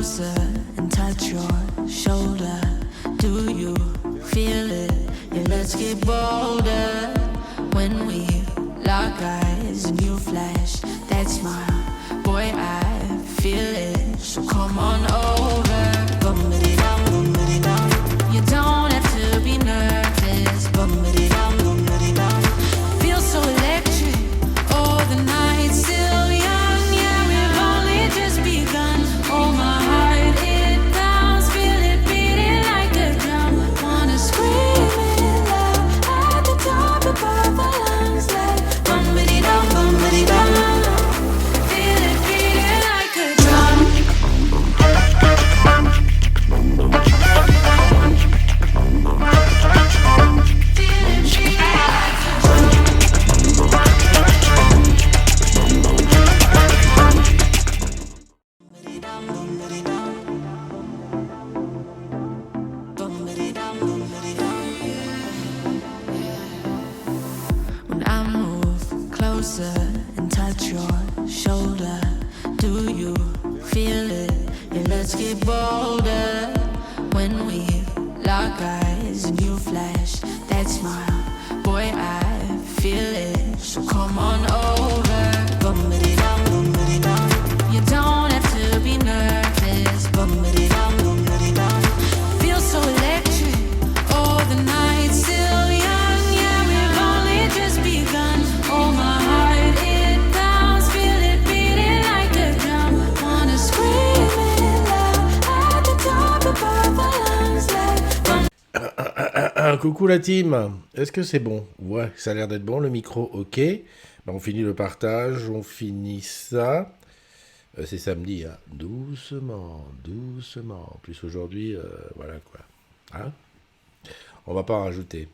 closer and touch your shoulder. Do you feel it? Yeah, let's get bolder. When we lock eyes and you flash that smile, boy, I feel it. So come on over. Bum-ba-dee-dum, bum-ba-dee-dum. You don't have to be nervous. Bum-ba-dee-dum, bum-ba-dee-dum. Feel so electric. Oh, the night's still young. Yeah, we've only just begun. Oh, my heart, it pounds. Feel it beating like a drum. Wanna scream it loud at the top of our lungs. Like bum-ba-dee-dum, bum-ba-dee-dum. Feel it beating like a drum. When I move closer and touch your shoulder, do you feel it? Yeah, let's get bolder. When we lock eyes and you flash that smile, boy, I feel it. So come on over. Bum-ba-dee-dum, bum-ba-dee-dum. You don't have to be nervous. Bum-ba-dee-dum, bum-ba-dee-dum. Feel so electric. Oh, the night's still young. Yeah, we've only just begun. Oh, my heart, it pounds. Feel it beating like a drum. Wanna scream it loud at the top of our lungs. Like Coucou la team, est-ce que c'est bon? Ouais, ça a l'air d'être bon, le micro, ok. Ben, on finit le partage, on finit ça. C'est samedi, hein. Doucement, doucement. En plus aujourd'hui, voilà quoi. Hein? On va pas en rajouter.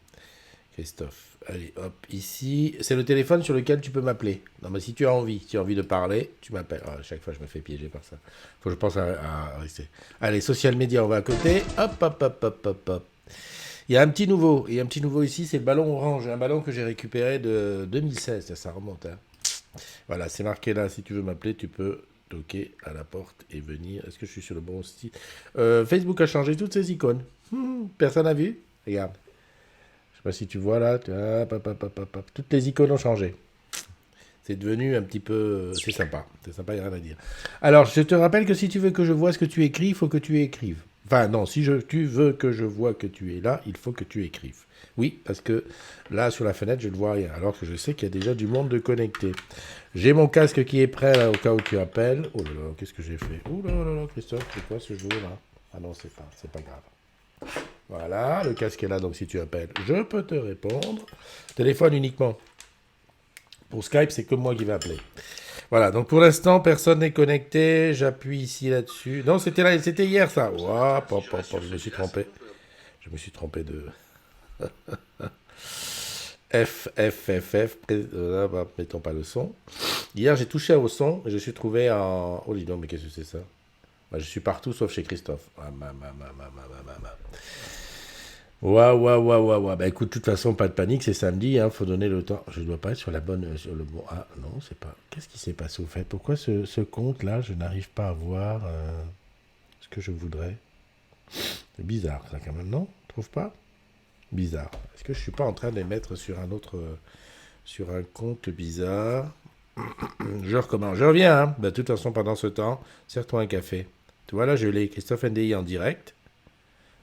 Christophe, allez hop, ici. C'est le téléphone sur lequel tu peux m'appeler. Non mais si tu as envie de parler, tu m'appelles. Ah, à chaque fois je me fais piéger par ça. Faut que je pense à rester. Allez, social media, on va à côté. Hop, hop, hop, hop, hop, hop. Il y a un petit nouveau. Il y a un petit nouveau ici, c'est le ballon orange. Un ballon que j'ai récupéré de 2016. Ça remonte. Hein. Voilà, c'est marqué là. Si tu veux m'appeler, tu peux toquer à la porte et venir. Est-ce que je suis sur le bon style? Facebook a changé toutes ses icônes. Personne n'a vu? Regarde. Je sais pas si tu vois là. Hop, hop, hop, hop, hop. Toutes les icônes ont changé. C'est devenu un petit peu... C'est sympa. C'est sympa, il n'y a rien à dire. Alors, je te rappelle que si tu veux que je vois ce que tu écris, il faut que tu écrives. Enfin, non, si tu veux que je vois que tu es là, il faut que tu écrives. Oui, parce que là, sur la fenêtre, je ne vois rien. Alors que je sais qu'il y a déjà du monde de connecté. J'ai mon casque qui est prêt, là, au cas où tu appelles. Oh là là, qu'est-ce que j'ai fait? Oh là là là, Christophe, c'est quoi ce jeu, là? Ah non, c'est pas grave. Voilà, le casque est là, donc si tu appelles, je peux te répondre. Téléphone uniquement. Pour Skype, c'est que moi qui vais appeler. Voilà, donc pour l'instant, personne n'est connecté. J'appuie ici là-dessus. Non, c'était hier, ça. Ouah, pop, pop, pop, je me suis trompé. Je me suis trompé de... mettons pas le son. Hier, j'ai touché au son et je suis trouvé en... Oh, dis donc, mais qu'est-ce que c'est ça? Bah, je suis partout sauf chez Christophe. Waouh. Bah écoute, de toute façon, pas de panique, c'est samedi, hein, faut donner le temps. Je dois pas être sur la bonne, sur le bon. Ah non, c'est pas. Qu'est-ce qui s'est passé au fait? Pourquoi ce compte-là, je n'arrive pas à voir ce que je voudrais? C'est bizarre, ça quand même, non? Tu trouves pas? Bizarre. Est-ce que je suis pas en train de les mettre sur un autre, sur un compte bizarre? Je recommence. Je reviens, hein. Bah, de toute façon, pendant ce temps, sers-toi un café. Tu vois là, je l'ai. Christophe NDI en direct.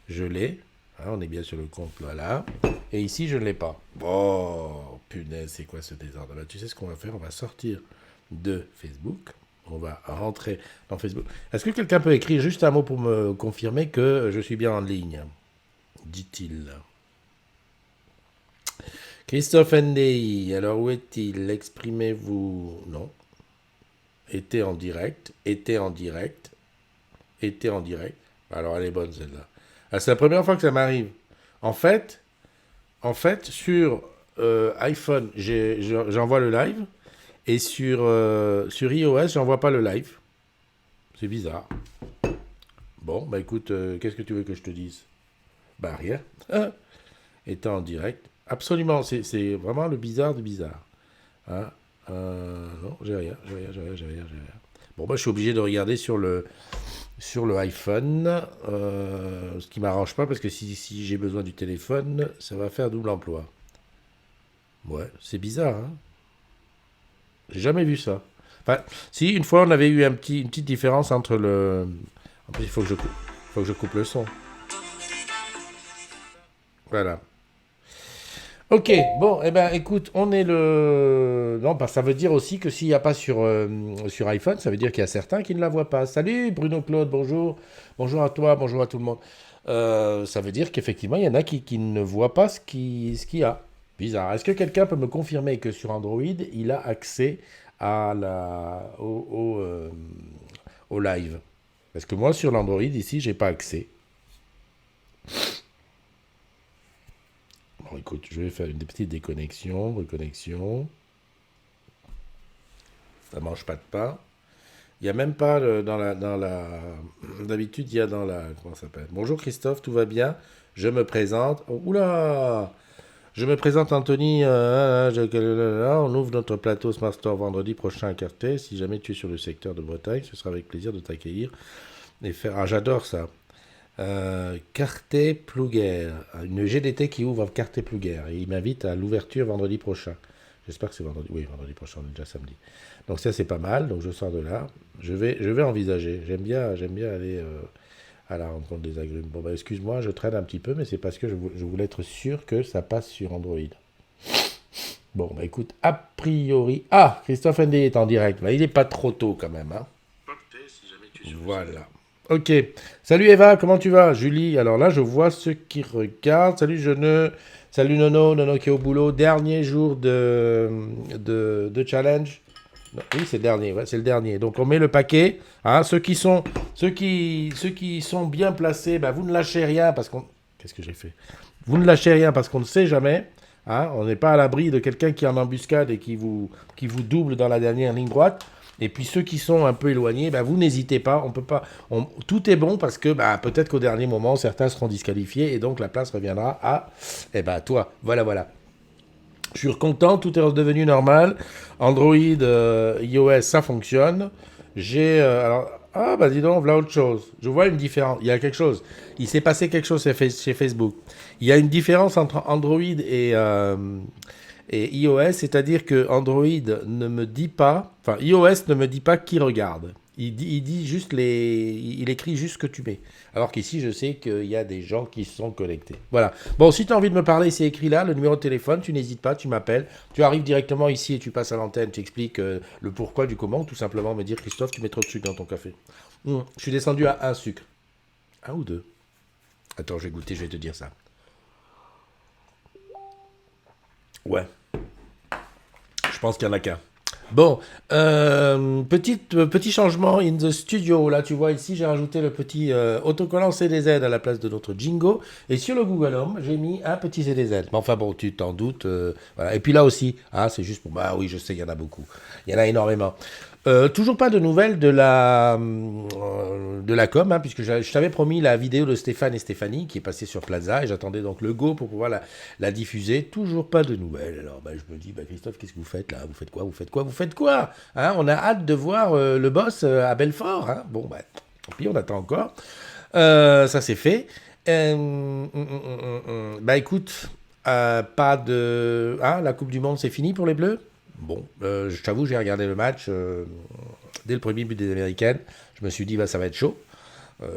Je l'ai. Ah, on est bien sur le compte, voilà. Et ici, je ne l'ai pas. Oh, punaise, c'est quoi ce désordre? Bah, tu sais ce qu'on va faire? On va sortir de Facebook. On va rentrer dans Facebook. Est-ce que quelqu'un peut écrire juste un mot pour me confirmer que je suis bien en ligne? Dit-il. Christophe NDI, alors où est-il? Exprimez-vous. Non. Était en direct. Alors, elle est bonne, celle-là. Ah, c'est la première fois que ça m'arrive. En fait, sur iPhone, j'envoie le live. Et sur iOS, j'envoie pas le live. C'est bizarre. Bon, bah écoute, qu'est-ce que tu veux que je te dise? Bah rien. Étant en direct. Absolument, c'est vraiment le bizarre de bizarre. Hein? Non, j'ai rien. Bon, bah je suis obligé de regarder sur le sur le iPhone, ce qui m'arrange pas parce que si j'ai besoin du téléphone, ça va faire double emploi. Ouais, c'est bizarre, hein. J'ai jamais vu ça. Enfin, si, une fois, on avait eu une petite différence entre le... En plus, faut que je coupe le son. Voilà. Ok, bon, eh ben, écoute, on est le... Non, bah, ça veut dire aussi que s'il n'y a pas sur iPhone, ça veut dire qu'il y a certains qui ne la voient pas. Salut Bruno Claude, bonjour. Bonjour à toi, bonjour à tout le monde. Ça veut dire qu'effectivement, il y en a qui ne voient pas ce qu'il y a. Bizarre. Est-ce que quelqu'un peut me confirmer que sur Android, il a accès au live? Parce que moi, sur l'Android, ici, j'ai pas accès. Bon, écoute, je vais faire une petite déconnexion, reconnexion. Ça mange pas de pain. Il n'y a même pas D'habitude, il y a dans la... Comment ça s'appelle? Bonjour Christophe, tout va bien? Je me présente. Oh, oula! Je me présente Anthony. On ouvre notre plateau Smart Store vendredi prochain à Cartet. Si jamais tu es sur le secteur de Bretagne, ce sera avec plaisir de t'accueillir et faire. Ah, j'adore ça. Cartet-Plouguer. Une GDT qui ouvre à Cartet-Plouguer. Et il m'invite à l'ouverture vendredi prochain. J'espère que c'est vendredi. Oui, vendredi prochain, on est déjà samedi. Donc ça, c'est pas mal. Donc je sors de là. Je vais envisager. J'aime bien aller à la rencontre des agrumes. Bon, bah, excuse-moi, je traîne un petit peu, mais c'est parce que je voulais être sûr que ça passe sur Android. Bon, bah écoute, a priori... Ah, Christophe ND est en direct. Bah, il n'est pas trop tôt quand même, hein. Voilà. Ok. Salut Eva, comment tu vas? Julie, alors là, je vois ceux qui regardent. Salut Jeune. Salut Nono, Nono qui est au boulot. Dernier jour de challenge. Non, oui, c'est le dernier, ouais, c'est le dernier. Donc on met le paquet. Hein, ceux qui sont bien placés, bah, vous ne lâchez rien parce qu'on... Qu'est-ce que j'ai fait? Vous ne lâchez rien parce qu'on ne sait jamais. Hein, on n'est pas à l'abri de quelqu'un qui est en embuscade et qui vous double dans la dernière ligne droite. Et puis ceux qui sont un peu éloignés, bah, vous n'hésitez pas. On peut pas. Tout est bon parce que bah, peut-être qu'au dernier moment, certains seront disqualifiés et donc la place reviendra à toi. Voilà, voilà. Je suis content, tout est redevenu normal. Android, iOS, ça fonctionne. Ah bah dis donc, voilà autre chose. Je vois une différence. Il y a quelque chose. Il s'est passé quelque chose chez Facebook. Il y a une différence entre Android et iOS, c'est-à-dire que Android ne me dit pas, enfin iOS ne me dit pas qui regarde. Il dit juste il écrit juste ce que tu mets. Alors qu'ici, je sais qu'il y a des gens qui sont connectés. Voilà. Bon, si tu as envie de me parler, c'est écrit là, le numéro de téléphone, tu n'hésites pas, tu m'appelles. Tu arrives directement ici et tu passes à l'antenne, tu expliques le pourquoi du comment, tout simplement me dire, Christophe, tu mets trop de sucre dans ton café. Je suis descendu à un sucre. Un ou deux. Attends, je vais goûter, je vais te dire ça. Ouais. Je pense qu'il y en a qu'un. Bon, petit changement in the studio. Là, tu vois ici, j'ai rajouté le petit autocollant CDZ à la place de notre Jingo. Et sur le Google Home, j'ai mis un petit CDZ. Mais enfin bon, tu t'en doutes. Voilà. Et puis là aussi, c'est juste pour... Bah oui, je sais, il y en a beaucoup. Il y en a énormément. Toujours pas de nouvelles de la com, hein, puisque je t'avais promis la vidéo de Stéphane et Stéphanie qui est passée sur Plaza et j'attendais donc le go pour pouvoir la diffuser. Toujours pas de nouvelles. Alors je me dis, Christophe, qu'est-ce que vous faites là? Vous faites quoi hein? On a hâte de voir le boss à Belfort. Hein? Bon, tant pis, on attend encore. Ça c'est fait. Écoute, pas de... la Coupe du Monde c'est fini pour les Bleus? Bon, je t'avoue, j'ai regardé le match dès le premier but des Américaines. Je me suis dit, ça va être chaud.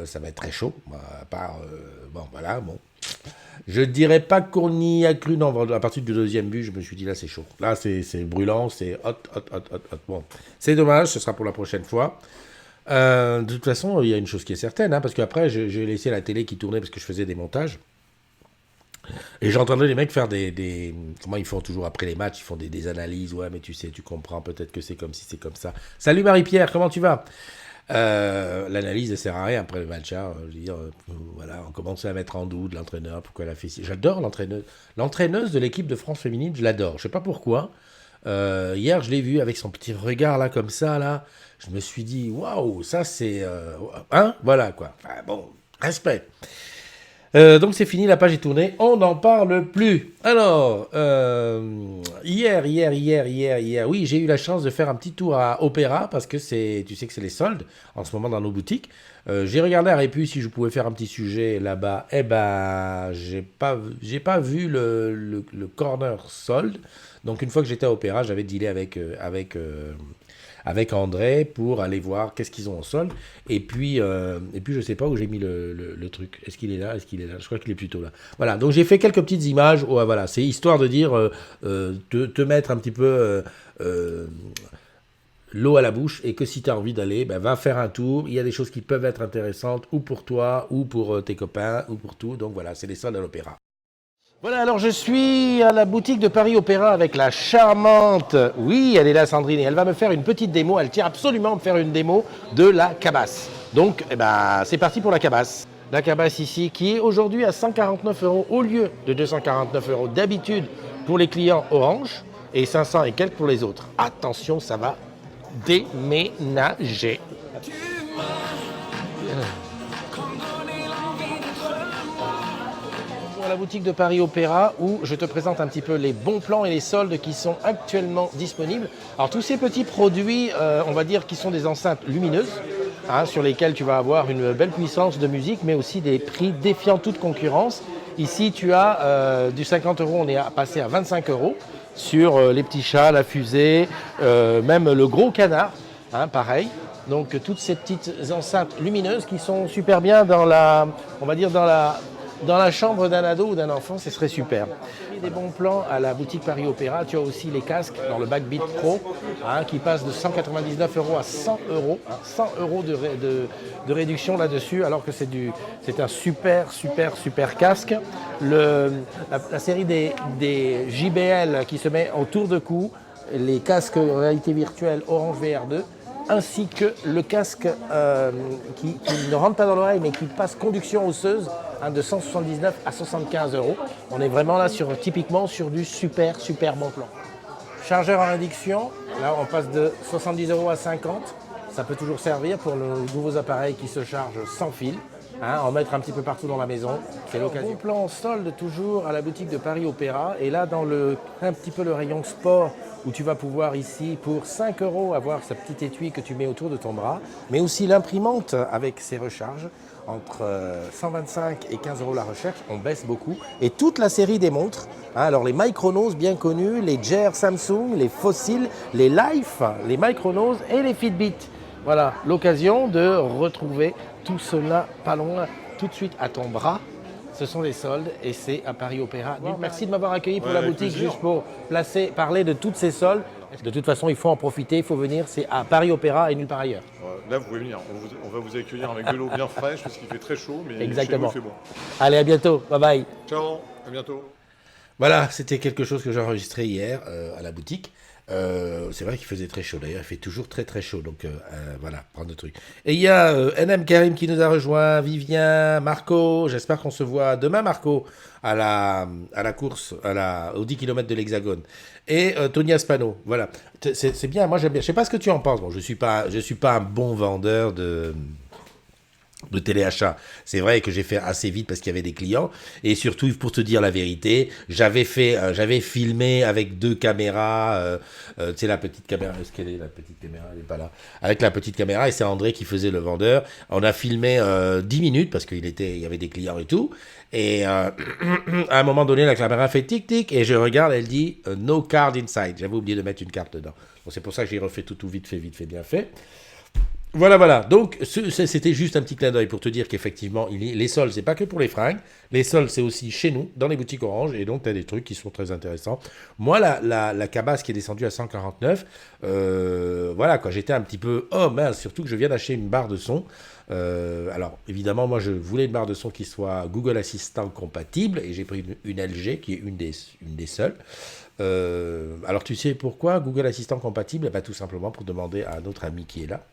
Ça va être très chaud. À part, bon. Je dirais pas qu'on y a cru. Non, à partir du deuxième but, je me suis dit, là, c'est chaud. Là, c'est brûlant, c'est hot. Bon, c'est dommage, ce sera pour la prochaine fois. De toute façon, il y a une chose qui est certaine, hein, parce qu'après, j'ai laissé la télé qui tournait parce que je faisais des montages. Et j'entendais les mecs faire comment ils font toujours après les matchs, ils font des analyses, ouais mais tu sais, tu comprends peut-être que c'est comme si c'est comme ça. Salut Marie-Pierre, comment tu vas? L'analyse ne sert à rien après le match, hein. Je veux dire, voilà, on commence à mettre en doute l'entraîneur, pourquoi elle a fait ci. J'adore l'entraîneuse de l'équipe de France féminine, je l'adore, je sais pas pourquoi. Hier je l'ai vue avec son petit regard là comme ça là, je me suis dit waouh, ça c'est voilà quoi. Enfin, bon, respect. Donc c'est fini, la page est tournée, on n'en parle plus. Alors, hier, oui, j'ai eu la chance de faire un petit tour à Opéra, parce que tu sais que c'est les soldes en ce moment dans nos boutiques. J'ai regardé à Répu si je pouvais faire un petit sujet là-bas. Eh ben, j'ai pas vu le corner solde. Donc une fois que j'étais à Opéra, j'avais dealé avec André pour aller voir qu'est-ce qu'ils ont en solde. Et puis je sais pas où j'ai mis le truc. Est-ce qu'il est là? Est-ce qu'il est là? Je crois qu'il est plutôt là. Voilà, donc j'ai fait quelques petites images. Ouais, voilà, c'est histoire de dire, te mettre un petit peu l'eau à la bouche, et que si tu as envie d'aller, ben, va faire un tour. Il y a des choses qui peuvent être intéressantes, ou pour toi, ou pour tes copains, ou pour tout. Donc voilà, c'est les soldes à l'Opéra. Voilà, alors je suis à la boutique de Paris Opéra avec la charmante, oui, elle est là, Sandrine, et elle va me faire une petite démo. Elle tient absolument à me faire une démo de la cabasse. Donc, eh ben, c'est parti pour la cabasse. La cabasse ici, qui est aujourd'hui à 149 € au lieu de 249 € d'habitude pour les clients Orange, et 500 et quelques pour les autres. Attention, ça va déménager. À la boutique de Paris Opéra, où je te présente un petit peu les bons plans et les soldes qui sont actuellement disponibles. Alors tous ces petits produits, on va dire qui sont des enceintes lumineuses, sur lesquelles tu vas avoir une belle puissance de musique, mais aussi des prix défiant toute concurrence. Ici tu as du 50 €, on est passé à 25 € sur les petits chats, la fusée, même le gros canard, pareil. Donc toutes ces petites enceintes lumineuses qui sont super bien dans la, on va dire dans la chambre d'un ado ou d'un enfant, ce serait super. Des bons plans à la boutique Paris Opéra. Tu as aussi les casques dans le Backbeat Pro, qui passent de 199 € à 100 €. 100 € de réduction là-dessus, alors que c'est un super casque. La série des JBL qui se met autour de cou, les casques en réalité virtuelle Orange VR2, ainsi que le casque qui ne rentre pas dans l'oreille mais qui passe conduction osseuse, de 179 à 75 €. On est vraiment là typiquement sur du super bon plan. Chargeur en induction, là on passe de 70 € à 50. Ça peut toujours servir pour nos nouveaux appareils qui se chargent sans fil. En mettre un petit peu partout dans la maison, c'est l'occasion. Bon plan solde toujours à la boutique de Paris Opéra, et là dans un petit peu le rayon sport, où tu vas pouvoir ici pour 5 € avoir ce petit étui que tu mets autour de ton bras, mais aussi l'imprimante avec ses recharges. Entre 125 et 15 € la recherche, on baisse beaucoup. Et toute la série des montres, alors les Micronos bien connus, les Gear Samsung, les Fossil, les Life, les Micronos et les Fitbit. Voilà, l'occasion de retrouver tout cela pas loin, tout de suite à ton bras. Ce sont les soldes et c'est à Paris Opéra. Merci de m'avoir accueilli pour la boutique, juste pour parler de toutes ces soldes. De toute façon, il faut en profiter, il faut venir, c'est à Paris Opéra et nulle part ailleurs. Là, vous pouvez venir, on va vous accueillir avec de l'eau bien fraîche parce qu'il fait très chaud, mais exactement. chez nous, il fait bon. Allez, à bientôt, bye bye. Ciao, à bientôt. Voilà, c'était quelque chose que j'ai enregistré hier à la boutique. C'est vrai qu'il faisait très chaud, d'ailleurs il fait toujours très chaud, donc voilà, prendre le truc. Et il y a NM Karim qui nous a rejoint, Vivien, Marco, j'espère qu'on se voit demain Marco à la course, aux 10 km de l'Hexagone. Et Tony Aspano, voilà, c'est bien, moi j'aime bien, je sais pas ce que tu en penses, bon je suis pas un bon vendeur de téléachat. C'est vrai que j'ai fait assez vite parce qu'il y avait des clients, et surtout pour te dire la vérité, j'avais filmé avec 2 caméras, tu sais la petite caméra, est-ce qu'elle est la petite caméra, elle est pas là, avec la petite caméra, et c'est André qui faisait le vendeur. On a filmé 10 minutes parce qu'il y avait des clients et tout, et à un moment donné la caméra fait tic tic et je regarde, elle dit no card inside, j'avais oublié de mettre une carte dedans. Bon, c'est pour ça que j'ai refait tout vite fait bien fait. Voilà. Donc, c'était juste un petit clin d'œil pour te dire qu'effectivement, les soldes, c'est pas que pour les fringues. Les soldes, c'est aussi chez nous, dans les boutiques Orange. Et donc, tu as des trucs qui sont très intéressants. Moi, la cabasse qui est descendue à 149, voilà, quoi. J'étais un petit peu, oh mince, surtout que je viens d'acheter une barre de son. Alors, évidemment, moi, je voulais une barre de son qui soit Google Assistant compatible. Et j'ai pris une LG, qui est une des seules. Alors, tu sais pourquoi Google Assistant compatible? Tout simplement pour demander à notre ami qui est là,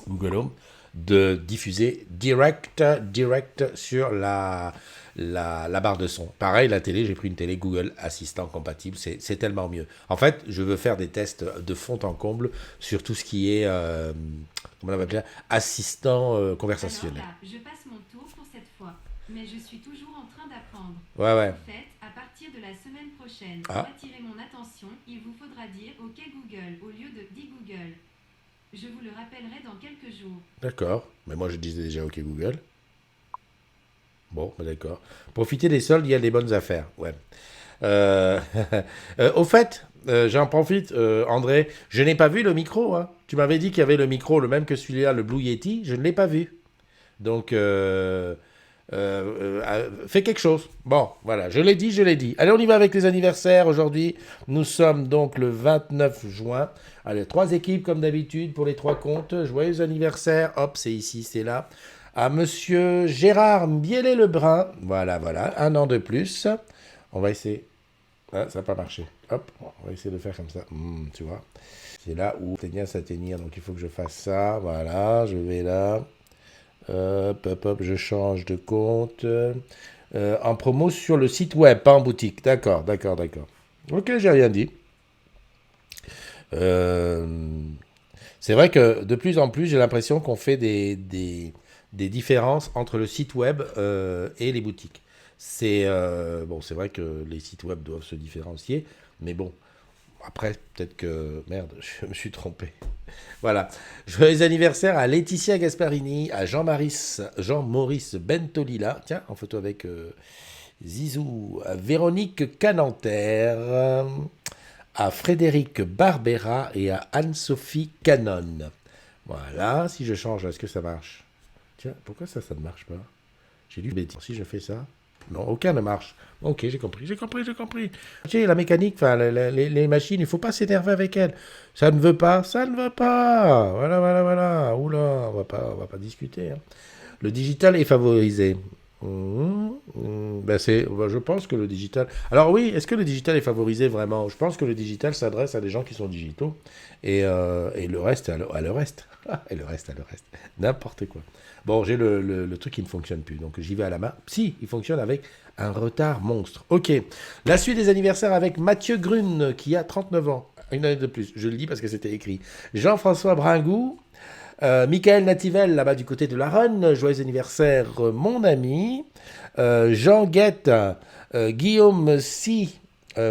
Google Home, de diffuser direct sur la barre de son. Pareil, la télé, j'ai pris une télé Google Assistant compatible, c'est tellement mieux. En fait, je veux faire des tests de fond en comble sur tout ce qui est comment on appelle ça, assistant conversationnel. Alors là, je passe mon tour pour cette fois. Mais je suis toujours en train d'apprendre. Ouais, ouais. En fait, à partir de la semaine prochaine, Ah. pour attirer mon attention, il vous faudra dire OK Google au lieu de Dis Google. Je vous le rappellerai dans quelques jours. D'accord. Mais moi, je disais déjà OK Google. Bon, bah d'accord. Profiter des soldes, il y a des bonnes affaires. Ouais. Euh, au fait, j'en profite, André, je n'ai pas vu le micro. Hein. Tu m'avais dit qu'il y avait le micro, le même que celui-là, le Blue Yeti. Je ne l'ai pas vu. Donc, fais quelque chose. Bon, voilà, je l'ai dit, je l'ai dit. Allez, on y va avec les anniversaires aujourd'hui. Nous sommes donc le 29 juin. Allez, 3 équipes comme d'habitude pour les 3 comptes. Joyeux anniversaire. Hop, c'est ici, c'est là. À monsieur Gérard Miellé-Lebrun. Voilà, voilà, 1 an de plus. On va essayer. Ah, ça n'a pas marché. Hop, on va essayer de faire comme ça. Tu vois. C'est là où c'est s'atteignir. Donc il faut que je fasse ça. Voilà, je vais là. Hop, hop, hop, je change de compte. En promo sur le site web, pas en boutique. D'accord, d'accord, d'accord. Ok, j'ai rien dit. C'est vrai que de plus en plus, j'ai l'impression qu'on fait des différences entre le site web et les boutiques. Bon, c'est vrai que les sites web doivent se différencier, mais bon, après, peut-être que... Merde, je me suis trompé. Voilà. Joyeux anniversaire à Laetitia Gasparini, à Jean-Maurice Bentolila, tiens, en photo avec Zizou, à Véronique Cananter, à Frédéric Barbera et à Anne-Sophie Canon. Voilà, si je change, est-ce que ça marche? Tiens, pourquoi ça ne marche pas? J'ai lu bêtise. Si je fais ça... Non, aucun ne marche. Ok, j'ai compris. Tu sais, la mécanique, enfin, les machines, il ne faut pas s'énerver avec elles. Ça ne veut pas. Voilà. Oula, on va pas discuter. Hein. Le digital est favorisé. Je pense que le digital... Alors oui, est-ce que le digital est favorisé vraiment? Je pense que le digital s'adresse à des gens qui sont digitaux et le reste à le reste. Et le reste à le reste. N'importe quoi. Bon, j'ai le truc qui ne fonctionne plus, donc j'y vais à la main. Si, il fonctionne avec un retard monstre. Ok, la suite des anniversaires avec Mathieu Grune, qui a 39 ans. Une année de plus, je le dis parce que c'était écrit. Jean-François Bringou, Michael Nativelle, là-bas du côté de la Rhône. Joyeux anniversaire, mon ami. Jean Guette, Guillaume Si,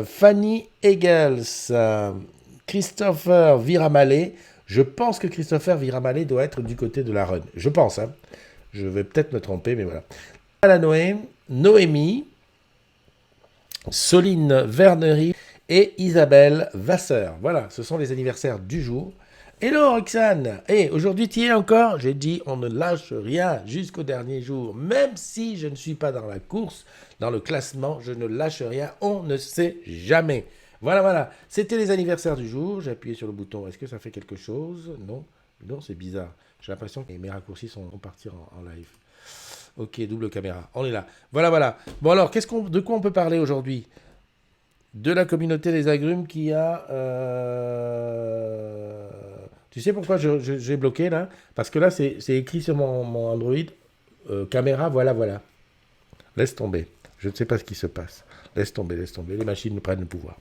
Fanny Egels, Christopher Viramalé. Je pense que Christopher Viramalé doit être du côté de la Rhône. Je pense, hein. Je vais peut-être me tromper, mais voilà. La Noémie, Soline Vernery et Isabelle Vasseur. Voilà, ce sont les anniversaires du jour. Hello Roxane. Aujourd'hui tu y es encore? J'ai dit on ne lâche rien jusqu'au dernier jour. Même si je ne suis pas dans la course, dans le classement, je ne lâche rien. On ne sait jamais. Voilà. C'était les anniversaires du jour. J'ai appuyé sur le bouton. Est-ce que ça fait quelque chose? Non, c'est bizarre. J'ai l'impression que mes raccourcis vont partir en live. Ok, double caméra. On est là. Voilà. Bon alors, de quoi on peut parler aujourd'hui? De la communauté des agrumes qui a... Tu sais pourquoi j'ai bloqué là? Parce que là, c'est écrit sur mon Android. Caméra, voilà. Laisse tomber. Je ne sais pas ce qui se passe. Laisse tomber. Les machines nous prennent le pouvoir.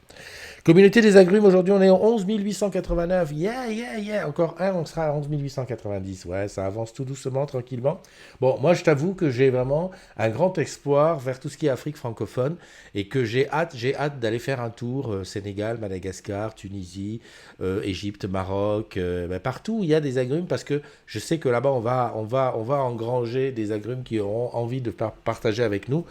Communauté des agrumes, aujourd'hui, on est en 11 889. Yeah. Encore on sera à 11 890. Ouais, ça avance tout doucement, tranquillement. Bon, moi, je t'avoue que j'ai vraiment un grand espoir vers tout ce qui est Afrique francophone et que j'ai hâte d'aller faire un tour Sénégal, Madagascar, Tunisie, Égypte, Maroc, partout où il y a des agrumes parce que je sais que là-bas, on va engranger des agrumes qui auront envie de partager avec nous.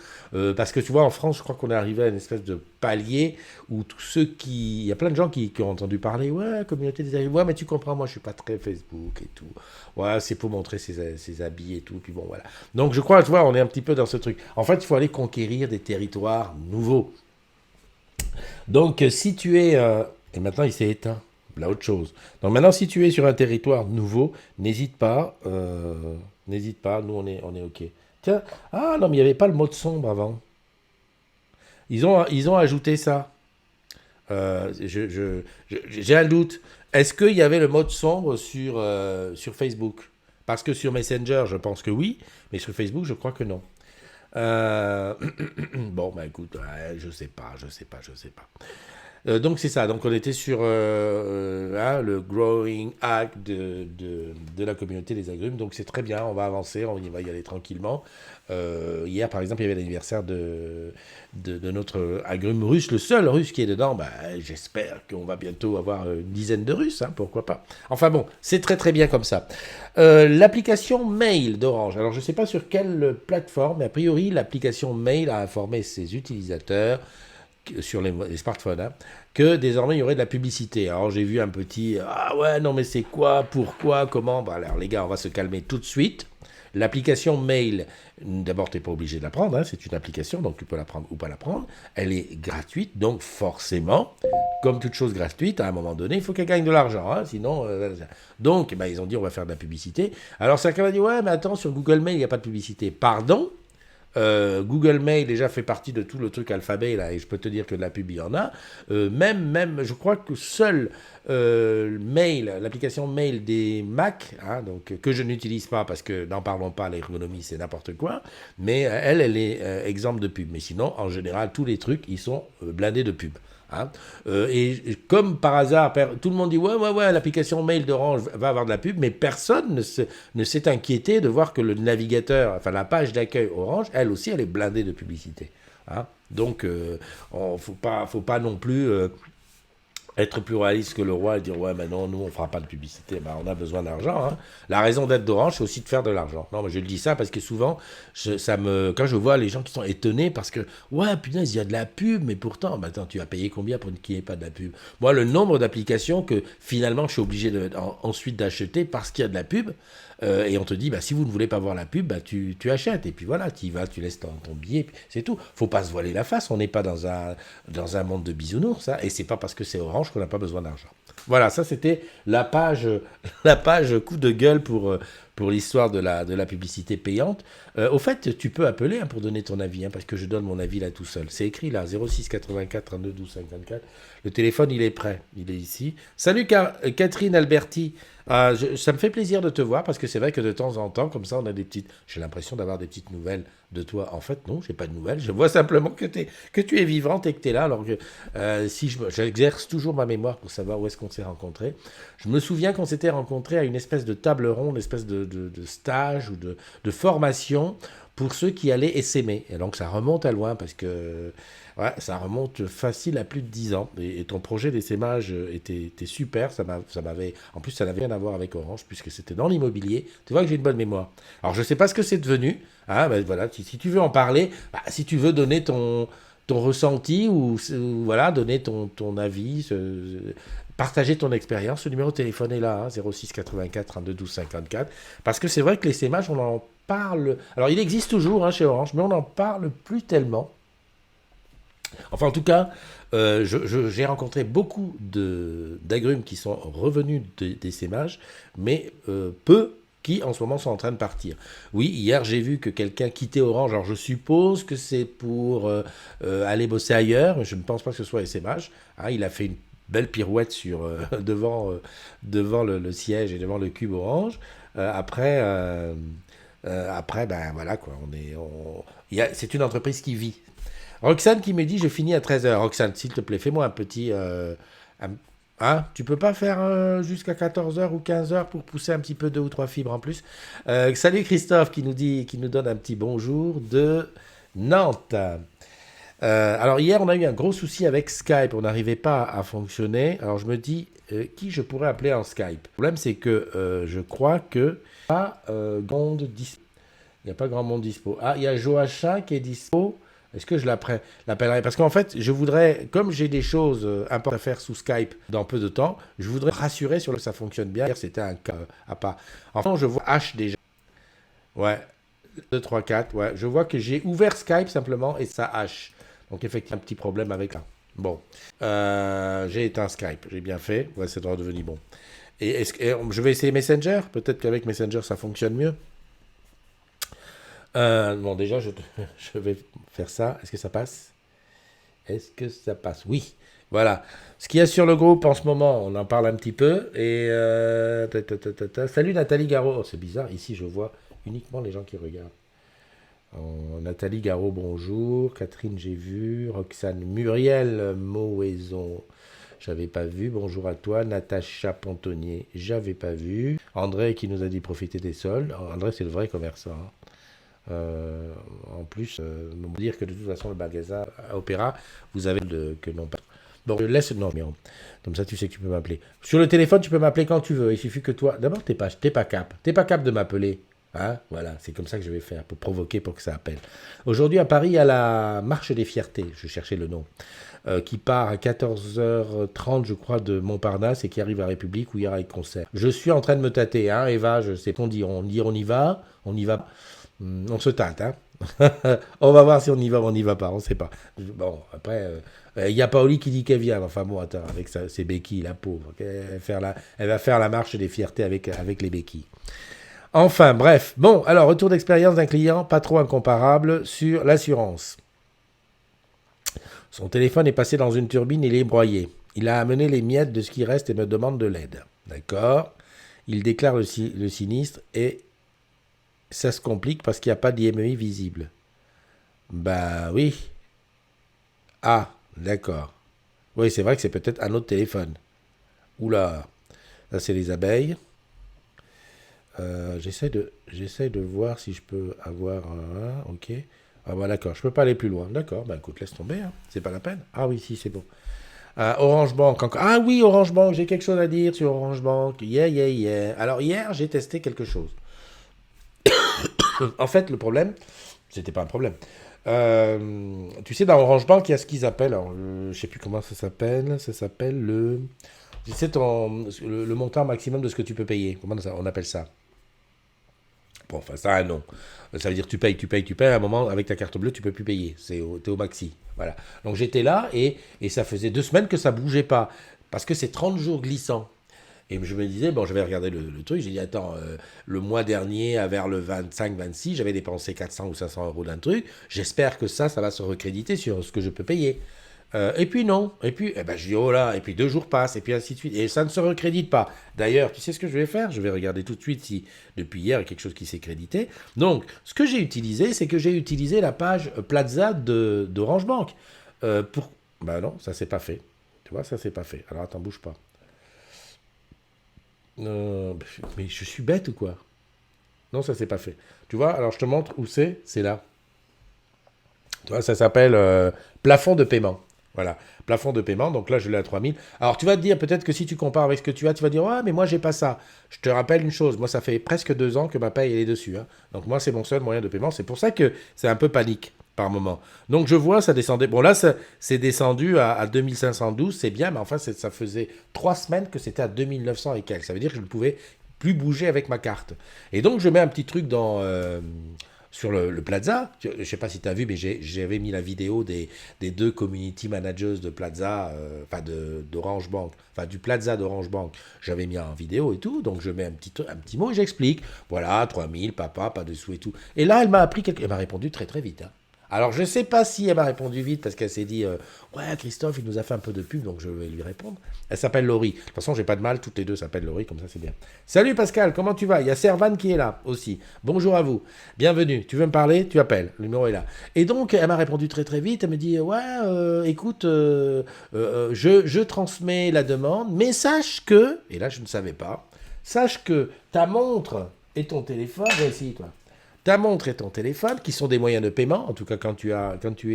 Parce que tu vois, en France, je crois qu'on est arrivé à une espèce de palier où tous ceux qui... Il y a plein de gens qui ont entendu parler, ouais, communauté des agrumes, ouais, mais tu comprends, moi, je suis pas très Facebook et tout. Ouais, c'est pour montrer ses habits et tout, puis bon, voilà. Donc, je crois, tu vois, on est un petit peu dans ce truc. En fait, il faut aller conquérir des territoires nouveaux. Donc, si tu es... Et maintenant, il s'est éteint. Là, autre chose. Donc, maintenant, si tu es sur un territoire nouveau, n'hésite pas. Nous, on est OK. Tiens, ah non, mais il n'y avait pas le mot de sombre avant. Ils ont ajouté ça. J'ai un doute. Est-ce qu'il y avait le mode sombre sur Facebook? Parce que sur Messenger, je pense que oui, mais sur Facebook, je crois que non. Bon, écoute, je sais pas. Donc c'est ça, donc on était sur le growing hack de la communauté des agrumes, donc c'est très bien, on va avancer, on va y aller tranquillement. Hier par exemple il y avait l'anniversaire de notre agrume russe, le seul russe qui est dedans, j'espère qu'on va bientôt avoir une dizaine de Russes, pourquoi pas. Enfin bon, c'est très très bien comme ça. L'application Mail d'Orange, alors je ne sais pas sur quelle plateforme, mais a priori l'application Mail a informé ses utilisateurs sur les smartphones, que désormais il y aurait de la publicité. Alors j'ai vu un petit « Ah ouais, non mais c'est quoi? Pourquoi? Comment ?» Alors les gars, on va se calmer tout de suite. L'application Mail, d'abord tu n'es pas obligé de la prendre, c'est une application, donc tu peux la prendre ou pas la prendre. Elle est gratuite, donc forcément, comme toute chose gratuite, à un moment donné, il faut qu'elle gagne de l'argent, sinon... Donc ils ont dit on va faire de la publicité. Alors certains vont dire « Ouais, mais attends, sur Google Mail, il n'y a pas de publicité. » Pardon? Google Mail déjà fait partie de tout le truc alphabet là, et je peux te dire que de la pub il y en a. Même je crois que seul Mail, l'application Mail des Mac, donc que je n'utilise pas parce que n'en parlons pas, l'ergonomie c'est n'importe quoi, mais elle est exempte de pub. Mais sinon en général tous les trucs ils sont blindés de pub. Et comme par hasard, tout le monde dit ouais, l'application Mail d'Orange va avoir de la pub, mais personne ne s'est inquiété de voir que le navigateur, enfin la page d'accueil Orange, elle aussi, elle est blindée de publicité. Donc, faut pas non plus être plus réaliste que le roi et dire ouais mais non, nous on fera pas de publicité, on a besoin d'argent. La raison d'être d'Orange c'est aussi de faire de l'argent. Non mais je le dis ça parce que souvent quand je vois les gens qui sont étonnés parce que ouais punaise il y a de la pub mais pourtant attends, tu as payé combien pour qu'il n'y ait pas de la pub? Moi le nombre d'applications que finalement je suis obligé ensuite d'acheter parce qu'il y a de la pub, et on te dit si vous ne voulez pas voir la pub, tu achètes et puis voilà, tu y vas, tu laisses ton billet, c'est tout. Faut pas se voiler la face, on n'est pas dans un monde de bisounours, et c'est pas parce que c'est Orange qu'on n'a pas besoin d'argent. Voilà, ça c'était la page coup de gueule pour l'histoire de la publicité payante. Au fait, tu peux appeler pour donner ton avis, parce que je donne mon avis là tout seul. C'est écrit là, 06 84 32 12 54. Le téléphone, il est prêt, il est ici. Salut Catherine Alberti. Ça me fait plaisir de te voir parce que c'est vrai que de temps en temps, comme ça, on a j'ai l'impression d'avoir des petites nouvelles de toi. En fait, non, j'ai pas de nouvelles. Je vois simplement que tu es vivante et que tu es là. Alors que si j'exerce toujours ma mémoire pour savoir où est-ce qu'on s'est rencontrés. Je me souviens qu'on s'était rencontrés à une espèce de table ronde, une espèce de stage ou de formation pour ceux qui allaient essaimer. Et donc ça remonte à loin parce que ça remonte facile à plus de 10 ans. Et ton projet d'essaimage était super. En plus, ça n'avait rien à voir avec Orange puisque c'était dans l'immobilier. Tu vois que j'ai une bonne mémoire. Alors, je ne sais pas ce que c'est devenu. Voilà, si tu veux en parler, si tu veux donner ton ressenti ou voilà, donner ton avis, partager ton expérience, le numéro de téléphone est là, 06 84 32 12 54. Parce que c'est vrai que l'essaimage, on en parle... Alors, il existe toujours chez Orange, mais on n'en parle plus tellement. Enfin, en tout cas, j'ai rencontré beaucoup d'agrumes qui sont revenus d'essaimage, mais peu qui, en ce moment, sont en train de partir. Oui, hier, j'ai vu que quelqu'un quittait Orange. Alors, je suppose que c'est pour aller bosser ailleurs, mais je ne pense pas que ce soit essaimage. Il a fait une belle pirouette devant le siège et devant le cube Orange. Après, voilà, quoi. C'est une entreprise qui vit. Roxane qui me dit, je finis à 13h. Roxane, s'il te plaît, fais-moi un petit... tu peux pas faire jusqu'à 14h ou 15h pour pousser un petit peu 2 ou 3 fibres en plus. Salut Christophe qui nous donne un petit bonjour de Nantes. Alors hier, on a eu un gros souci avec Skype. On n'arrivait pas à fonctionner. Alors je me dis, qui je pourrais appeler en Skype? Le problème, c'est que je crois que pas grand monde dispo. Il n'y a pas grand monde dispo. Il y a Joachim qui est dispo. Est-ce que je l'appellerai? Parce qu'en fait, je voudrais, comme j'ai des choses importantes à faire sous Skype dans peu de temps, je voudrais rassurer sur le fait que ça fonctionne bien. C'était un cas à part. Enfin, je vois H déjà. Ouais, 2, 3, 4. Ouais, je vois que j'ai ouvert Skype simplement et ça H. Donc, effectivement, un petit problème avec ça. Bon, j'ai éteint Skype. J'ai bien fait. Ouais, c'est redevenu bon. Et je vais essayer Messenger. Peut-être qu'avec Messenger, ça fonctionne mieux. Bon, déjà, je vais faire ça. Est-ce que ça passe? Est-ce que ça passe? Oui. Voilà. Ce qu'il y a sur le groupe en ce moment, on en parle un petit peu. Et salut Nathalie Garot. Oh, c'est bizarre. Ici, je vois uniquement les gens qui regardent. Nathalie Garot, bonjour. Catherine, j'ai vu. Roxane Muriel Moaison, j'avais pas vu. Bonjour à toi. Natacha Pontonnier, j'avais pas vu. André qui nous a dit profiter des soldes. André, c'est le vrai commerçant. En plus, on peut dire que de toute façon, le magasin à Opéra, vous avez que non pas. Bon, je laisse. Non, mais comme ça, tu sais que tu peux m'appeler. Sur le téléphone, tu peux m'appeler quand tu veux. Il suffit que toi. D'abord, t'es pas cap. T'es pas cap de m'appeler. Hein, voilà, c'est comme ça que je vais faire, pour provoquer, pour que ça appelle. Aujourd'hui, à Paris, il y a la Marche des Fiertés, je cherchais le nom, qui part à 14h30, je crois, de Montparnasse et qui arrive à République où il y aura un concert. Je suis en train de me tâter, hein, Eva, je sais qu'on dit, on y va, on se tâte, hein. On va voir si on y va ou on n'y va pas, on ne sait pas. Bon, après, il y a Paoli qui dit qu'elle vient, enfin bon, attends, avec ses béquilles, la pauvre, elle va faire la Marche des Fiertés avec les béquilles. Enfin, bref. Bon, alors, retour d'expérience d'un client pas trop incomparable sur l'assurance. Son téléphone est passé dans une turbine, il est broyé. Il a amené les miettes de ce qui reste et me demande de l'aide. D'accord. Il déclare le sinistre et ça se complique parce qu'il n'y a pas d'IMEI visible. Bah oui. Ah, d'accord. Oui, c'est vrai que c'est peut-être un autre téléphone. Oula. Là, c'est les abeilles. J'essaie de voir si je peux avoir un. Ok. Ah bah d'accord, je peux pas aller plus loin. D'accord, bah écoute, laisse tomber, hein. C'est pas la peine. Ah oui, si, c'est bon. Orange Bank encore. Ah oui, Orange Bank, j'ai quelque chose à dire sur Orange Bank. Yeah. Alors hier, j'ai testé quelque chose. En fait, le problème, c'était pas un problème. Tu sais, dans Orange Bank, il y a ce qu'ils appellent, alors, je sais plus comment ça s'appelle. Ça s'appelle le. C'est le montant maximum de ce que tu peux payer. Comment on appelle ça? Bon, enfin, ça a un nom. Ça veut dire tu payes. À un moment, avec ta carte bleue, tu peux plus payer. T'es au maxi. Voilà. Donc j'étais là et ça faisait 2 semaines que ça bougeait pas. Parce que c'est 30 jours glissants. Et je me disais, bon, je vais regarder le truc. J'ai dit, attends, le mois dernier, vers le 25-26, j'avais dépensé 400 ou 500 euros d'un truc. J'espère que ça va se recréditer sur ce que je peux payer. Et puis non, et puis je dis oh là, et puis 2 jours passent, et puis ainsi de suite, et ça ne se recrédite pas. D'ailleurs, tu sais ce que je vais faire? Je vais regarder tout de suite si depuis hier il y a quelque chose qui s'est crédité. Donc, ce que j'ai utilisé, c'est que j'ai utilisé la page Plaza d'Orange Bank. Bah non, ça s'est pas fait. Tu vois, ça s'est pas fait. Alors attends, bouge pas. Mais je suis bête ou quoi? Non, ça s'est pas fait. Tu vois, alors je te montre où c'est là. Tu vois, ça s'appelle plafond de paiement. Voilà, plafond de paiement, donc là je l'ai à 3000. Alors tu vas te dire, peut-être que si tu compares avec ce que tu as, tu vas dire, ouais, mais moi j'ai pas ça. Je te rappelle une chose, moi ça fait presque 2 ans que ma paye elle est dessus. Hein. Donc moi c'est mon seul moyen de paiement, c'est pour ça que c'est un peu panique par moment. Donc je vois, ça descendait. Bon là, c'est descendu à 2512, c'est bien, mais enfin ça faisait 3 semaines que c'était à 2900 et quelques. Ça veut dire que je ne pouvais plus bouger avec ma carte. Et donc je mets un petit truc sur le Plaza. Je ne sais pas si tu as vu, mais j'avais mis la vidéo des 2 community managers de Plaza, d'Orange Bank, enfin du Plaza d'Orange Bank. J'avais mis en vidéo et tout, donc je mets un petit mot et j'explique. Voilà, 3000, papa, pas de sous et tout. Et là, elle m'a répondu très très vite. Hein. Alors, je ne sais pas si elle m'a répondu vite parce qu'elle s'est dit ouais, Christophe, il nous a fait un peu de pub, donc je vais lui répondre. Elle s'appelle Laurie. De toute façon, j'ai pas de mal, toutes les 2 s'appellent Laurie, comme ça, c'est bien. Salut Pascal, comment tu vas? Il y a Servan qui est là aussi. Bonjour à vous. Bienvenue. Tu veux me parler? Tu appelles. Le numéro est là. Et donc, elle m'a répondu très très vite. Elle me dit ouais, écoute, je transmets la demande, mais sache que, et là, je ne savais pas, sache que ta montre et ton téléphone, ici, toi. Ta montre et ton téléphone, qui sont des moyens de paiement, en tout cas quand tu es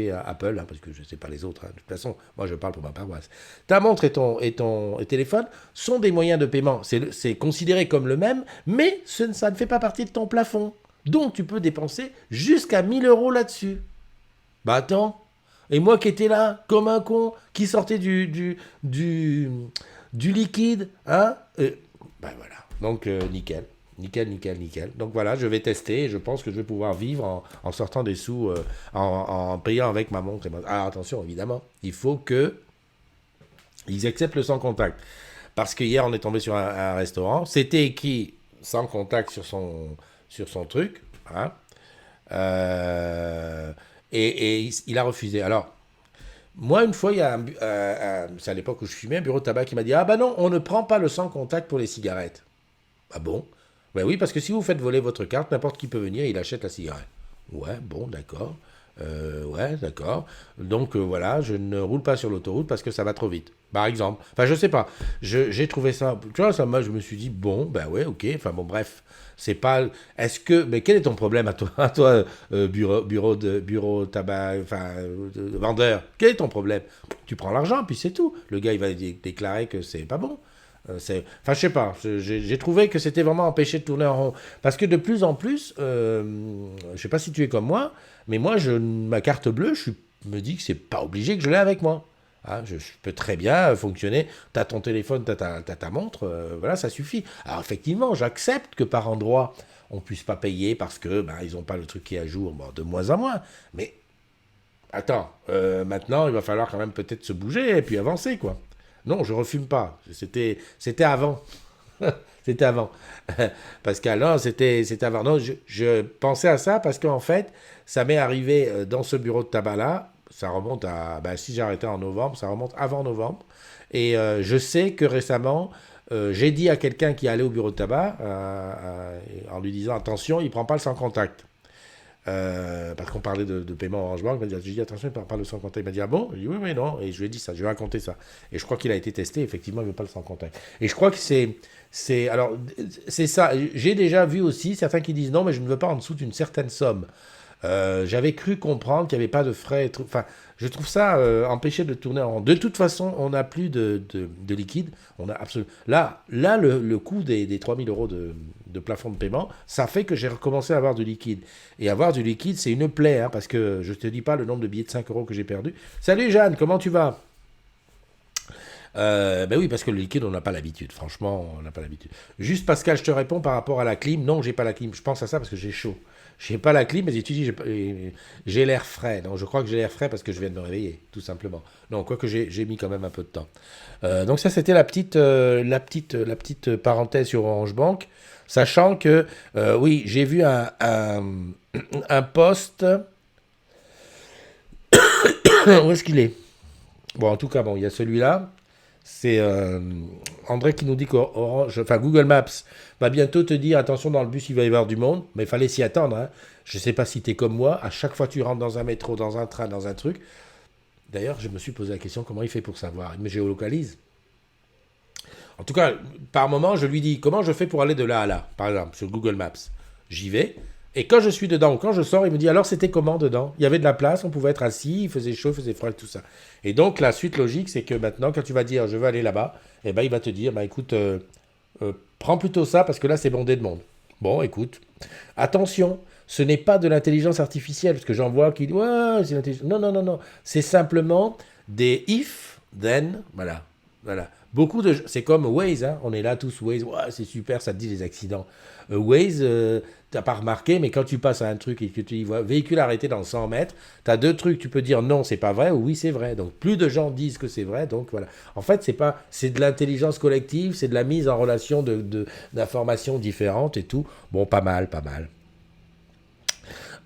à Apple, hein, parce que je ne sais pas les autres, hein, de toute façon, moi je parle pour ma paroisse. Ta montre et ton téléphone sont des moyens de paiement. C'est considéré comme le même, mais ça ne fait pas partie de ton plafond. Donc tu peux dépenser jusqu'à 1000 euros là-dessus. Bah attends, et moi qui étais là, comme un con, qui sortait du liquide, hein, bah voilà, donc nickel. Nickel. Donc voilà, je vais tester et je pense que je vais pouvoir vivre en sortant des sous, en payant avec ma montre. Alors attention, évidemment, il faut qu'ils acceptent le sans contact. Parce que hier, on est tombé sur un restaurant. C'était écrit sans contact sur son truc. Hein, et il a refusé. Alors, moi, une fois, il y a c'est à l'époque où je fumais, un bureau de tabac qui m'a dit « Ah bah non, on ne prend pas le sans contact pour les cigarettes. » Ah bon? Ben oui, parce que si vous faites voler votre carte, n'importe qui peut venir et il achète la cigarette. Ouais, bon, d'accord. Ouais, d'accord. Donc voilà, je ne roule pas sur l'autoroute parce que ça va trop vite. Par exemple. Enfin, je sais pas. J'ai trouvé ça. Tu vois, ça moi, je me suis dit, bon, ben ouais, ok. Enfin, bon, bref. C'est pas. Est-ce que. Mais quel est ton problème à toi, bureau tabac, enfin, vendeur? Quel est ton problème? Tu prends l'argent, puis c'est tout. Le gars, il va déclarer que c'est pas bon. Enfin, je sais pas. J'ai trouvé que c'était vraiment empêché de tourner en rond. Parce que de plus en plus, je sais pas si tu es comme moi, mais moi, ma carte bleue, me dis que c'est pas obligé que je l'ai avec moi. Hein, je peux très bien fonctionner. Tu as ton téléphone, tu as, ta montre, voilà, ça suffit. Alors, effectivement, j'accepte que par endroit, on puisse pas payer parce que ils n'ont pas le truc qui est à jour, bon, de moins en moins. Mais attends, maintenant, il va falloir quand même peut-être se bouger et puis avancer, quoi. Non, je refume pas. C'était avant. C'était avant. Pascal, non, c'était avant. Non, je pensais à ça parce qu'en fait, ça m'est arrivé dans ce bureau de tabac-là. Ça remonte à... si j'ai arrêté en novembre, ça remonte avant novembre. Et je sais que récemment, j'ai dit à quelqu'un qui allait au bureau de tabac, en lui disant, attention, il ne prend pas le sans contact. Parce qu'on parlait de paiement Orange Bank, j'ai dit attention, il ne parle pas de sans contact. Il m'a dit ah bon? J'ai dit oui, mais non. Et je lui ai dit ça, je lui ai raconté ça. Et je crois qu'il a été testé, effectivement, il ne veut pas le sans contact. Et je crois que alors, c'est ça. J'ai déjà vu aussi certains qui disent non, mais je ne veux pas en dessous d'une certaine somme. J'avais cru comprendre qu'il n'y avait pas de frais. Enfin, je trouve ça empêché de tourner en rond. De toute façon, on n'a plus de liquide. On a absolument... Là le coût des 3 000 euros de plafond de paiement, ça fait que j'ai recommencé à avoir du liquide. Et avoir du liquide, c'est une plaie, hein, parce que je ne te dis pas le nombre de billets de 5 euros que j'ai perdu. Salut Jeanne, comment tu vas? Oui, parce que le liquide, on n'a pas l'habitude. Franchement, on n'a pas l'habitude. Juste Pascal, je te réponds par rapport à la clim. Non, j'ai pas la clim. Je pense à ça parce que j'ai chaud. J'ai pas la clim, mais tu dis j'ai l'air frais. Non, je crois que j'ai l'air frais parce que je viens de me réveiller, tout simplement. Non, quoique j'ai mis quand même un peu de temps. Donc ça, c'était la petite parenthèse sur Orange Bank, sachant que oui, j'ai vu un post. Où est-ce qu'il est? Bon, en tout cas, bon, il y a celui-là. C'est André qui nous dit que Google Maps va bientôt te dire attention, dans le bus il va y avoir du monde, mais il fallait s'y attendre. Hein. Je ne sais pas si tu es comme moi, à chaque fois que tu rentres dans un métro, dans un train, dans un truc. D'ailleurs, je me suis posé la question comment il fait pour savoir. Il me géolocalise. En tout cas, par moment, je lui dis comment je fais pour aller de là à là, par exemple, sur Google Maps. J'y vais. Et quand je suis dedans ou quand je sors, il me dit alors c'était comment dedans? Il y avait de la place, on pouvait être assis, il faisait chaud, il faisait froid et tout ça. Et donc la suite logique, c'est que maintenant, quand tu vas dire je veux aller là-bas, il va te dire écoute, prends plutôt ça parce que là c'est bondé de monde. Bon, écoute, attention, ce n'est pas de l'intelligence artificielle, parce que j'en vois qui disent ouais, c'est l'intelligence. Non, c'est simplement des if, then, voilà. C'est comme Waze, hein. On est là tous, Waze, ouais, c'est super, ça te dit les accidents. Waze, t'as pas remarqué, mais quand tu passes à un truc et que tu y vois véhicule arrêté dans 100 mètres, t'as deux trucs, tu peux dire non, c'est pas vrai, ou oui, c'est vrai. Donc plus de gens disent que c'est vrai, donc voilà. En fait, c'est de l'intelligence collective, c'est de la mise en relation d'informations différentes et tout. Bon, pas mal.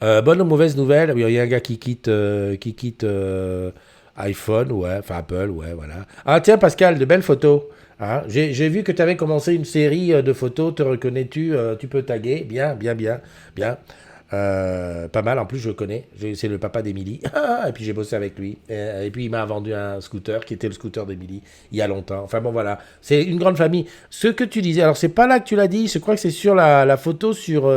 Bonne ou mauvaise nouvelle, il y a un gars qui quitte iPhone, ouais, enfin Apple, ouais, voilà. Ah tiens Pascal, de belles photos. Hein, j'ai vu que tu avais commencé une série de photos, te reconnais-tu? Tu peux taguer, bien. Pas mal, en plus je le connais, c'est le papa d'Émilie, et puis j'ai bossé avec lui, et puis il m'a vendu un scooter qui était le scooter d'Émilie il y a longtemps, enfin bon voilà, c'est une grande famille. Ce que tu disais, alors c'est pas là que tu l'as dit, je crois que c'est sur la photo sur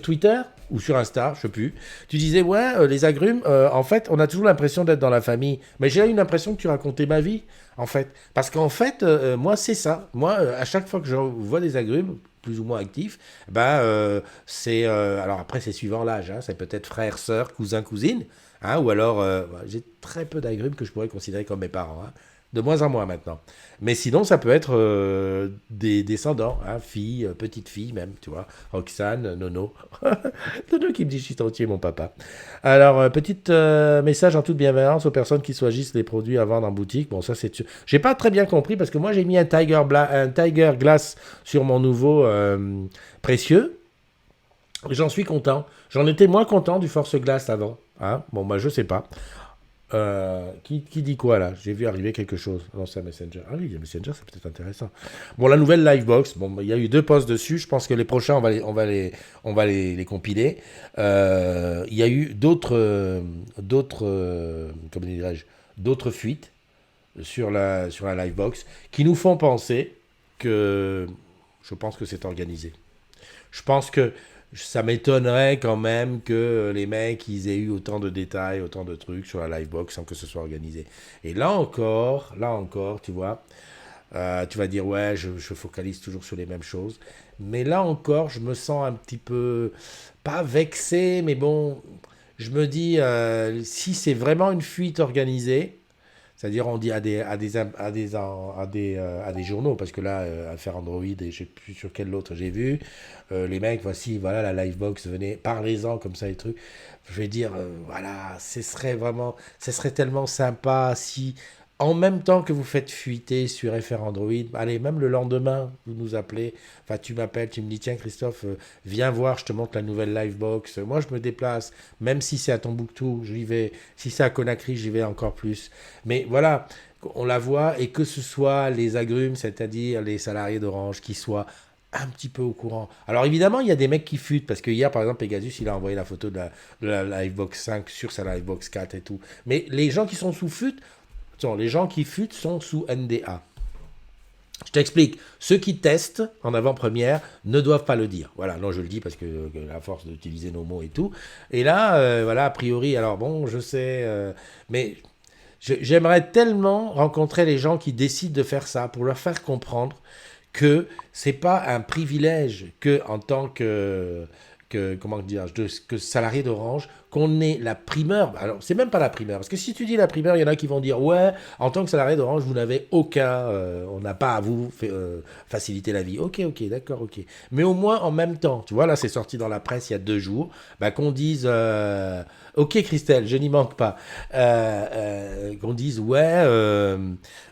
Twitter ou sur Insta, je sais plus, tu disais ouais, les agrumes, en fait on a toujours l'impression d'être dans la famille, mais j'ai eu l'impression que tu racontais ma vie en fait, parce qu'en fait moi c'est ça, moi à chaque fois que je vois des agrumes plus ou moins actifs, c'est... alors après, c'est suivant l'âge, hein, c'est peut-être frère, sœur, cousin, cousine, hein, ou alors... j'ai très peu d'agrumes que je pourrais considérer comme mes parents, hein, de moins en moins maintenant. Mais sinon, ça peut être des descendants, hein, filles, petites filles même, tu vois, Roxane, Nono. Nono qui me dit « je suis entier, mon papa ». Alors, petit message en toute bienveillance aux personnes qui choisissent les produits à vendre en boutique. Bon, ça, c'est... J'ai pas très bien compris parce que moi, j'ai mis un Tiger Glass sur mon nouveau précieux. J'en suis content. J'en étais moins content du Force Glass avant. Hein. Bon, je sais pas. Qui dit quoi là? J'ai vu arriver quelque chose. Non, c'est un Messenger. Ah oui, le Messenger, c'est peut-être intéressant. Bon, la nouvelle Livebox. Bon, il y a eu 2 posts dessus. Je pense que les prochains, on va les compiler. Il y a eu comment dirais-je, d'autres fuites sur la Livebox qui nous font penser que je pense que c'est organisé. Je pense que ça m'étonnerait quand même que les mecs, ils aient eu autant de détails, autant de trucs sur la Livebox sans que ce soit organisé. Et là encore, tu vois, tu vas dire, ouais, je focalise toujours sur les mêmes choses. Mais là encore, je me sens un petit peu, pas vexé, mais bon, je me dis, si c'est vraiment une fuite organisée, c'est-à-dire on dit à des journaux, parce que là, affaire Android, et je ne sais plus sur quel autre j'ai vu, les mecs, voici, voilà la Livebox, venez, parlez-en comme ça, les trucs. Je vais dire, voilà, ce serait tellement sympa si, en même temps que vous faites fuiter sur FR Android, allez, même le lendemain, vous nous appelez, enfin tu m'appelles, tu me dis, tiens Christophe, viens voir, je te montre la nouvelle Livebox. Moi je me déplace, même si c'est à Tombouctou, j'y vais, si c'est à Conakry, j'y vais encore plus. Mais voilà, on la voit, et que ce soit les agrumes, c'est-à-dire les salariés d'Orange, qui soient un petit peu au courant. Alors évidemment, il y a des mecs qui futent, parce que hier, par exemple, Pegasus, il a envoyé la photo de la Livebox 5 sur sa Livebox 4 et tout. Mais les gens qui sont sous fut, les gens qui futent sont sous NDA. Je t'explique. Ceux qui testent en avant-première ne doivent pas le dire. Voilà, non, je le dis parce que à force d'utiliser nos mots et tout. Et là, voilà, a priori, alors bon, je sais, mais j'aimerais tellement rencontrer les gens qui décident de faire ça pour leur faire comprendre que c'est pas un privilège que en tant que comment dire, que salarié d'Orange, qu'on ait la primeur. Alors, c'est même pas la primeur, parce que si tu dis la primeur, il y en a qui vont dire, ouais, en tant que salarié d'Orange, vous n'avez on n'a pas à vous faciliter la vie. Ok, d'accord, ok. Mais au moins, en même temps, tu vois, là, c'est sorti dans la presse il y a 2 jours, bah, qu'on dise, ok, Christelle, je n'y manque pas, qu'on dise, ouais,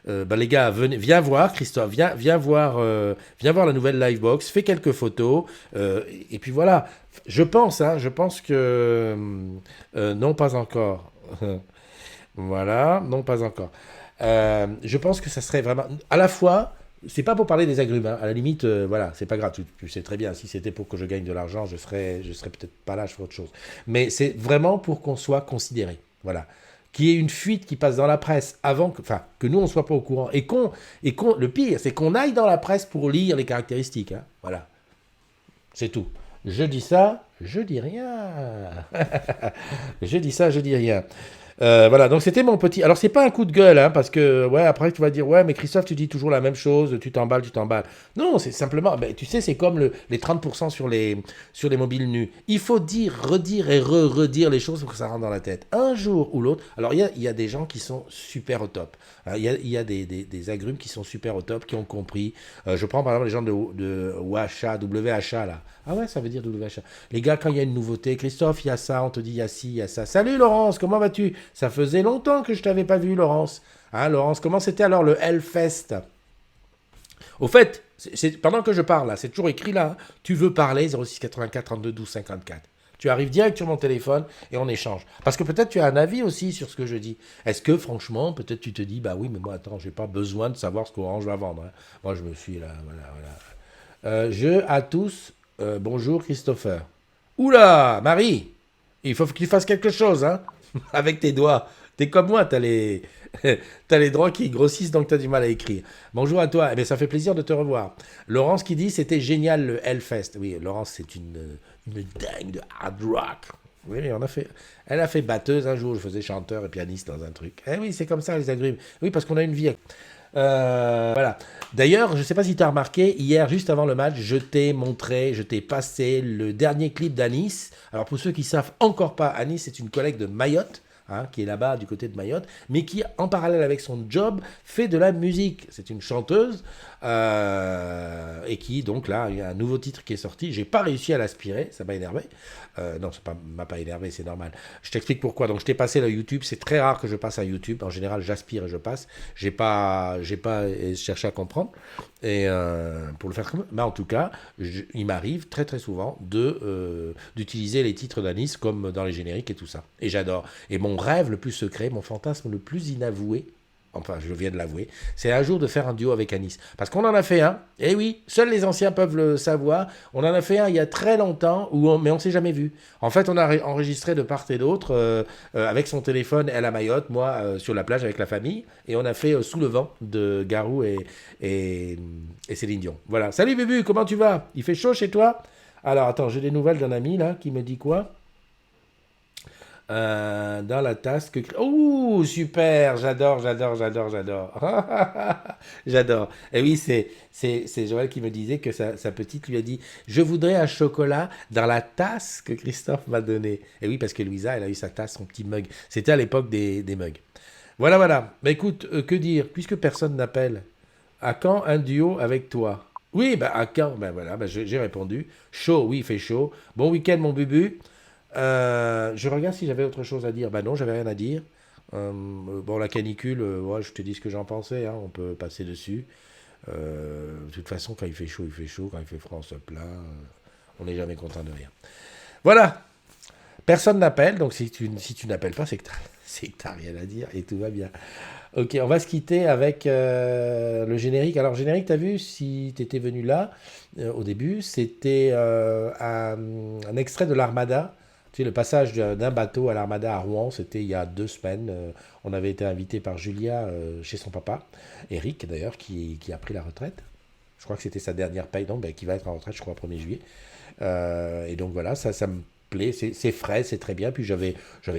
bah, les gars, viens voir, Christophe, viens voir la nouvelle Livebox, fais quelques photos, et puis voilà. Je pense que non, pas encore. Voilà, non, pas encore. Je pense que ça serait vraiment, à la fois, c'est pas pour parler des agrumes, hein. À la limite, voilà, c'est pas grave, tu sais très bien, si c'était pour que je gagne de l'argent, je serais peut-être pas là, je ferais autre chose. Mais c'est vraiment pour qu'on soit considéré, voilà. Qu'il y ait une fuite qui passe dans la presse avant que nous on soit pas au courant, et le pire, c'est qu'on aille dans la presse pour lire les caractéristiques, hein. Voilà, c'est tout. Je dis ça, je dis rien. Je dis ça, je dis rien. Voilà, donc c'était mon petit... Alors, c'est pas un coup de gueule, hein, parce que, ouais, après, tu vas dire, ouais, mais Christophe, tu dis toujours la même chose, tu t'emballes. Non, c'est simplement... Ben, tu sais, c'est comme les 30% sur les mobiles nus. Il faut dire, redire et redire les choses pour que ça rentre dans la tête. Un jour ou l'autre... Alors, il y a des gens qui sont super au top. Il y a des agrumes qui sont super au top, qui ont compris. Je prends, par exemple, les gens de WHA, là. Ah ouais, ça veut dire WHA. Les gars, quand il y a une nouveauté, Christophe, il y a ça, on te dit, il y a ci, il y a ça. Salut, Laurence, comment vas-tu? Ça faisait longtemps que je t'avais pas vu, Laurence. Hein, Laurence, comment c'était alors le Hellfest? Au fait, pendant que je parle, là, c'est toujours écrit là, hein, tu veux parler, 06 84 32 12 54. Tu arrives direct sur mon téléphone et on échange. Parce que peut-être tu as un avis aussi sur ce que je dis. Est-ce que, franchement, peut-être tu te dis, bah oui, mais moi, attends, j'ai pas besoin de savoir ce qu'Orange va vendre. Hein. Moi, je me suis là, voilà. À tous, bonjour, Christopher. Oula, Marie, il faut que tu fasses quelque chose, hein, avec tes doigts. T'es comme moi, t'as les doigts qui grossissent, donc t'as du mal à écrire. Bonjour à toi, eh bien, ça fait plaisir de te revoir. Laurence qui dit, c'était génial le Hellfest. Oui, Laurence, c'est une dingue de hard rock. Oui, elle a fait batteuse un jour, je faisais chanteur et pianiste dans un truc. Eh oui, c'est comme ça les agrumes. Oui, parce qu'on a une vie. Voilà. D'ailleurs, je ne sais pas si tu as remarqué, hier, juste avant le match, je t'ai passé le dernier clip d'Anis. Alors, pour ceux qui ne savent encore pas, Anis, c'est une collègue de Mayotte, hein, qui est là-bas du côté de Mayotte, mais qui, en parallèle avec son job, fait de la musique. C'est une chanteuse. Et qui, donc là, il y a un nouveau titre qui est sorti. J'ai pas réussi à l'aspirer, ça m'a énervé. Non, m'a pas énervé, c'est normal. Je t'explique pourquoi. Donc, je t'ai passé le YouTube. C'est très rare que je passe à YouTube. En général, j'aspire et je passe. J'ai pas cherché à comprendre. Et pour le faire comme... Mais en tout cas, il m'arrive très très souvent d'utiliser les titres d'Anis comme dans les génériques et tout ça. Et j'adore. Et mon rêve le plus secret, mon fantasme le plus inavoué, enfin je viens de l'avouer, c'est un jour de faire un duo avec Anis. Parce qu'on en a fait un, et oui, seuls les anciens peuvent le savoir, on en a fait un il y a très longtemps, mais on ne s'est jamais vu. En fait, on a enregistré de part et d'autre, avec son téléphone, elle à Mayotte, moi sur la plage avec la famille, et on a fait Sous le vent de Garou et Céline Dion. Voilà. Salut Bubu, comment tu vas? Il fait chaud chez toi? Alors attends, j'ai des nouvelles d'un ami là, qui me dit quoi? Dans la tasse que... Ouh, super, j'adore. J'adore. Et oui, c'est Joël qui me disait que sa petite lui a dit « Je voudrais un chocolat dans la tasse que Christophe m'a donnée. » Et oui, parce que Louisa, elle a eu sa tasse, son petit mug. C'était à l'époque des mugs. Voilà. Mais écoute, que dire? Puisque personne n'appelle, à quand un duo avec toi? Oui, à quand? Voilà, j'ai répondu. Chaud, oui, il fait chaud. Bon week-end, mon Bubu. Je regarde si j'avais autre chose à dire. Non, j'avais rien à dire. Bon, la canicule, ouais, je te dis ce que j'en pensais, hein, on peut passer dessus. De toute façon, quand il fait chaud, il fait chaud. Quand il fait froid, on se plaint. On n'est jamais content de rien. Voilà. Personne n'appelle, donc si tu n'appelles pas, c'est que t'as rien à dire et tout va bien. Ok, on va se quitter avec le générique. Alors, générique, t'as vu, si t'étais venu là, au début, c'était un extrait de l'Armada. Tu sais, le passage d'un bateau à l'Armada à Rouen, c'était il y a 2 semaines. On avait été invité par Julia chez son papa, Eric d'ailleurs, qui a pris la retraite. Je crois que c'était sa dernière paye, donc qui va être en retraite, je crois, 1er juillet. Et donc voilà, ça me plaît, c'est frais, c'est très bien. Puis j'avais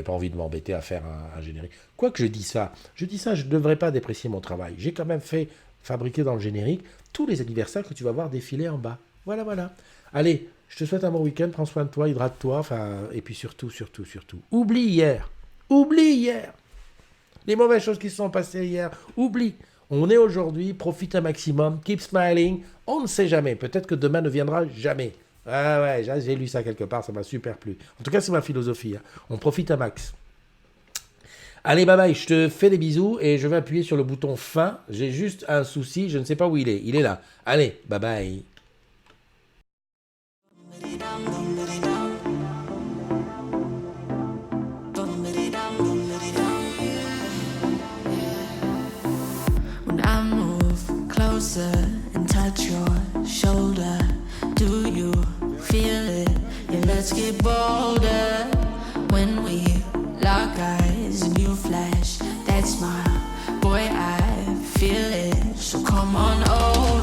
pas envie de m'embêter à faire un générique. Quoi que je dis ça, je ne devrais pas déprécier mon travail. J'ai quand même fait fabriquer dans le générique tous les anniversaires que tu vas voir défiler en bas. Voilà. Allez, je te souhaite un bon week-end, prends soin de toi, hydrate-toi, et puis surtout, oublie hier. Les mauvaises choses qui se sont passées hier, oublie. On est aujourd'hui, profite un maximum, keep smiling, on ne sait jamais, peut-être que demain ne viendra jamais. Ah ouais, j'ai lu ça quelque part, ça m'a super plu. En tout cas, c'est ma philosophie, hein. On profite un max. Allez, bye bye, je te fais des bisous et je vais appuyer sur le bouton fin. J'ai juste un souci, je ne sais pas où il est. Il est là. Allez, bye bye. When I move closer and touch your shoulder, do you feel it? Yeah, let's get bolder. When we lock eyes and you flash that smile, boy, I feel it. So come on over.